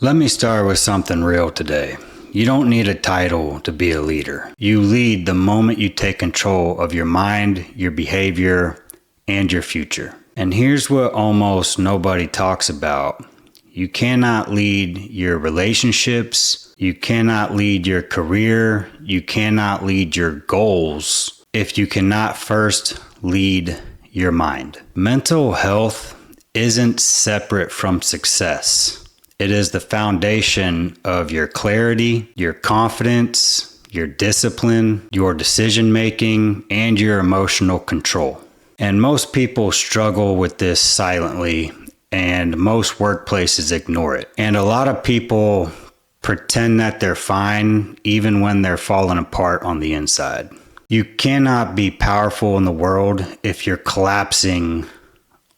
Let me start with something real today. You don't need a title to be a leader. You lead the moment you take control of your mind, your behavior, and your future. And here's what almost nobody talks about. You cannot lead your relationships. You cannot lead your career. You cannot lead your goals if you cannot first lead your mind. Mental health isn't separate from success. It is the foundation of your clarity, your confidence, your discipline, your decision making, and your emotional control. And most people struggle with this silently, and most workplaces ignore it. And a lot of people pretend that they're fine even when they're falling apart on the inside. You cannot be powerful in the world if you're collapsing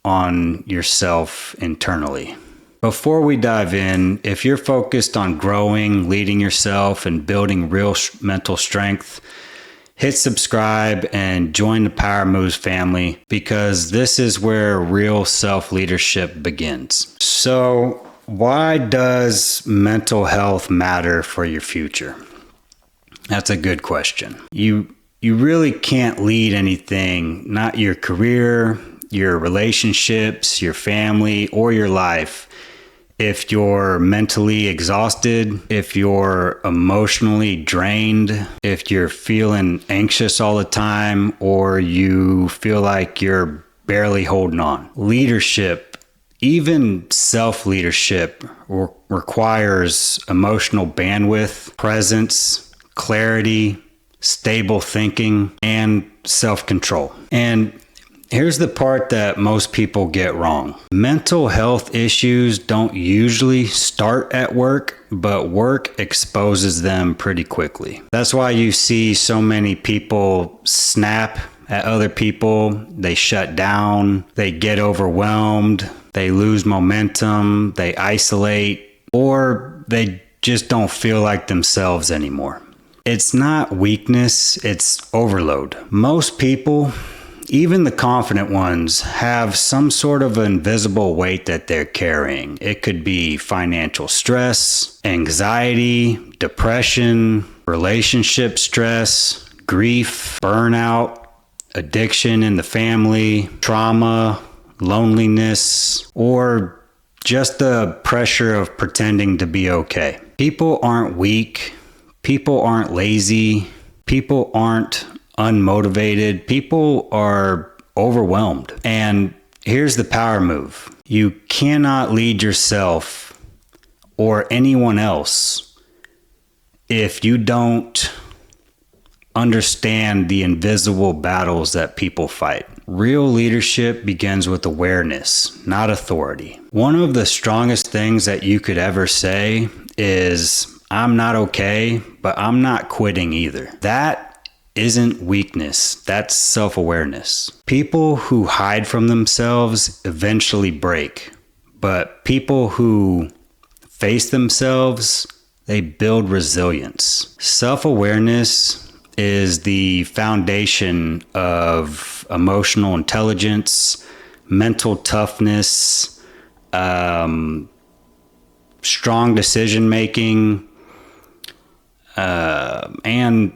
on yourself internally. Before we dive in, if you're focused on growing, leading yourself, and building real mental strength, hit subscribe and join the Power Moves family, because this is where real self-leadership begins. So, why does mental health matter for your future? That's a good question. You really can't lead anything, not your career, your relationships, your family, or your life, if you're mentally exhausted, if you're emotionally drained, if you're feeling anxious all the time, or you feel like you're barely holding on. Leadership, even self-leadership, requires emotional bandwidth, presence, clarity, stable thinking, and self-control. And here's the part that most people get wrong. Mental health issues don't usually start at work, but work exposes them pretty quickly. That's why you see so many people snap at other people. They shut down, they get overwhelmed, they lose momentum, they isolate, or they just don't feel like themselves anymore. It's not weakness, it's overload. Most people, even the confident ones, have some sort of invisible weight that they're carrying. It could be financial stress, anxiety, depression, relationship stress, grief, burnout, addiction in the family, trauma, loneliness, or just the pressure of pretending to be okay. People aren't weak. People aren't lazy. People aren't unmotivated. People are overwhelmed. And here's the power move. You cannot lead yourself or anyone else if you don't understand the invisible battles that people fight. Real leadership begins with awareness, not authority. One of the strongest things that you could ever say is, "I'm not okay, but I'm not quitting either." That isn't weakness, that's self-awareness. People who hide from themselves eventually break, but people who face themselves, they build resilience. Self-awareness is the foundation of emotional intelligence, mental toughness, strong decision-making, and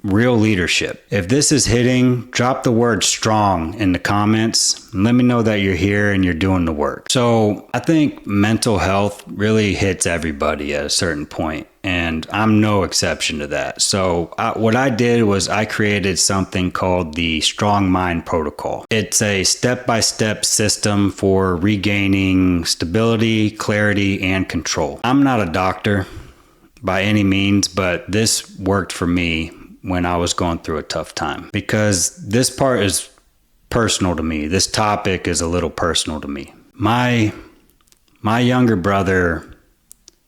real leadership. If this is hitting, drop the word strong in the comments and let me know that you're here and you're doing the work. So I think mental health really hits everybody at a certain point, and I'm no exception to that. So what I did was I created something called the Strong Mind Protocol. It's a step-by-step system for regaining stability, clarity, and control. I'm not a doctor by any means, but this worked for me when I was going through a tough time, because this part is personal to me. This topic is a little personal to me. My younger brother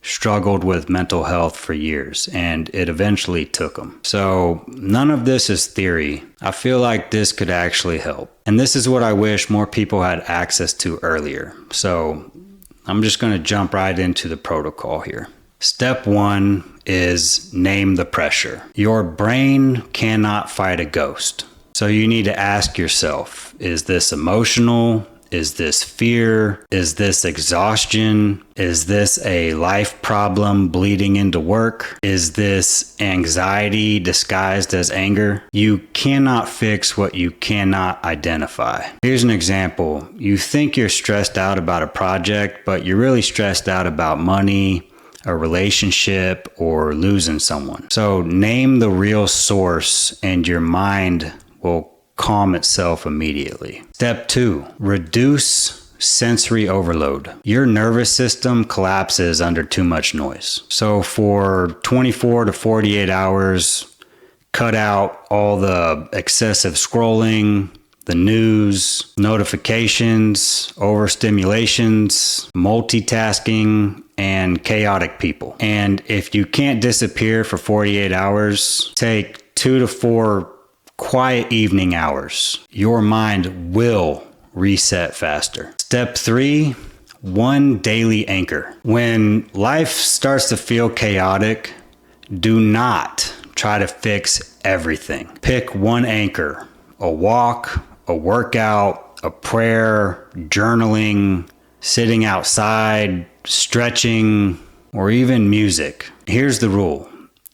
struggled with mental health for years, and it eventually took him. So none of this is theory. I feel like this could actually help. And this is what I wish more people had access to earlier. So I'm just going to jump right into the protocol here. Step 1 is name the pressure. Your brain cannot fight a ghost. So you need to ask yourself, is this emotional? Is this fear? Is this exhaustion? Is this a life problem bleeding into work? Is this anxiety disguised as anger? You cannot fix what you cannot identify. Here's an example. You think you're stressed out about a project, but you're really stressed out about money, a relationship, or losing someone. So name the real source and your mind will calm itself immediately. Step 2, reduce sensory overload. Your nervous system collapses under too much noise. So for 24 to 48 hours, cut out all the excessive scrolling, the news, notifications, overstimulations, multitasking, and chaotic people. And if you can't disappear for 48 hours, take 2 to 4 quiet evening hours. Your mind will reset faster. Step 3, one daily anchor. When life starts to feel chaotic, do not try to fix everything. Pick one anchor, a walk, a workout, a prayer, journaling, sitting outside, stretching, or even music. Here's the rule.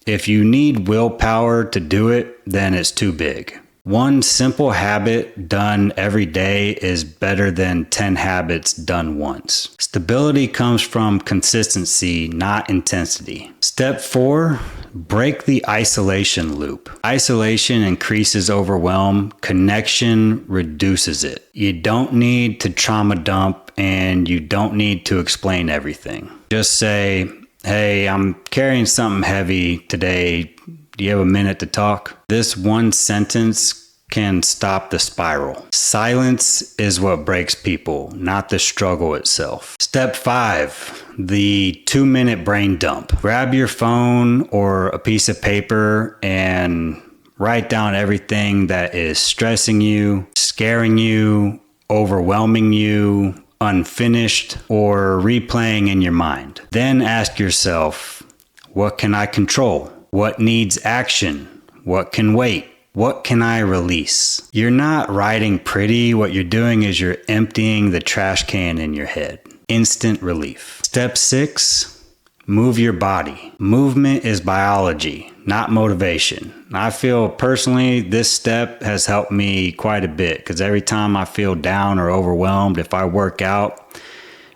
If you need willpower to do it, then it's too big. One simple habit done every day is better than 10 habits done once. Stability comes from consistency, not intensity. Step 4, break the isolation loop. Isolation increases overwhelm. Connection reduces it. You don't need to trauma dump and you don't need to explain everything. Just say, hey, I'm carrying something heavy today. Do you have a minute to talk? This one sentence can stop the spiral. Silence is what breaks people, not the struggle itself. Step 5, the 2-minute brain dump. Grab your phone or a piece of paper and write down everything that is stressing you, scaring you, overwhelming you, unfinished, or replaying in your mind. Then ask yourself, what can I control? What needs action? What can wait? What can I release? You're not writing pretty. What you're doing is you're emptying the trash can in your head. Instant relief. Step 6, move your body. Movement is biology, not motivation. I feel personally this step has helped me quite a bit because every time I feel down or overwhelmed, if I work out,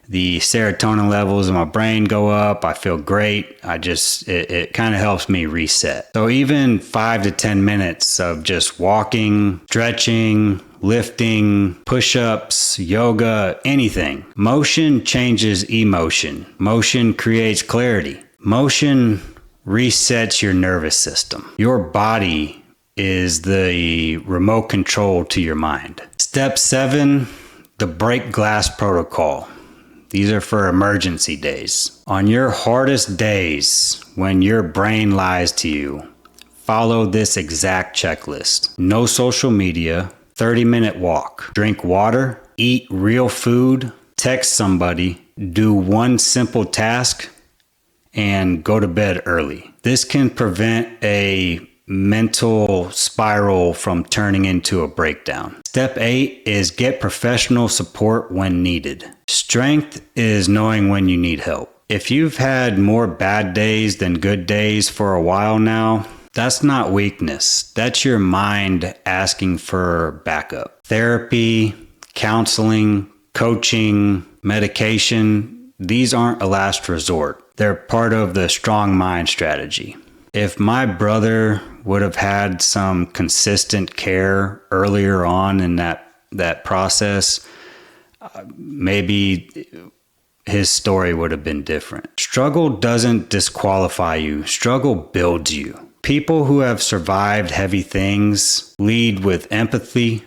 the serotonin levels in my brain go up. I feel great. It kind of helps me reset. So even 5 to 10 minutes of just walking, stretching, lifting, push-ups, yoga, anything. Motion changes emotion. Motion creates clarity. Motion resets your nervous system. Your body is the remote control to your mind. Step 7, the break glass protocol. These are for emergency days. On your hardest days, when your brain lies to you, follow this exact checklist. No social media, 30-minute walk, drink water, eat real food, text somebody, do one simple task, and go to bed early. This can prevent a mental spiral from turning into a breakdown. Step 8 is get professional support when needed. Strength is knowing when you need help. If you've had more bad days than good days for a while now, that's not weakness. That's your mind asking for backup. Therapy, counseling, coaching, medication, these aren't a last resort. They're part of the strong mind strategy. If my brother would have had some consistent care earlier on in that process, maybe his story would have been different. Struggle doesn't disqualify you. Struggle builds you. People who have survived heavy things lead with empathy.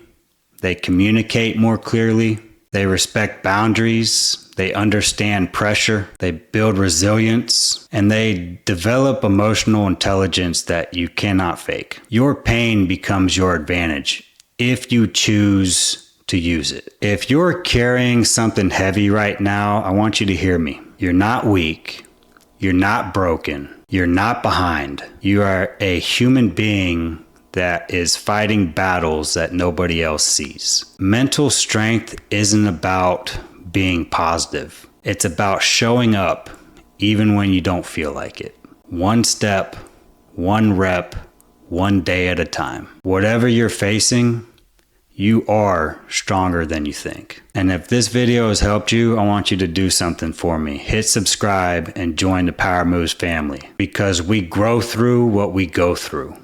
They communicate more clearly. They respect boundaries. They understand pressure. They build resilience. And they develop emotional intelligence that you cannot fake. Your pain becomes your advantage if you choose to use it. If you're carrying something heavy right now, I want you to hear me. You're not weak. You're not broken. You're not behind. You are a human being that is fighting battles that nobody else sees. Mental strength isn't about being positive. It's about showing up even when you don't feel like it. One step, one rep, one day at a time. Whatever you're facing, you are stronger than you think. And if this video has helped you, I want you to do something for me. Hit subscribe and join the Power Moves family, because we grow through what we go through.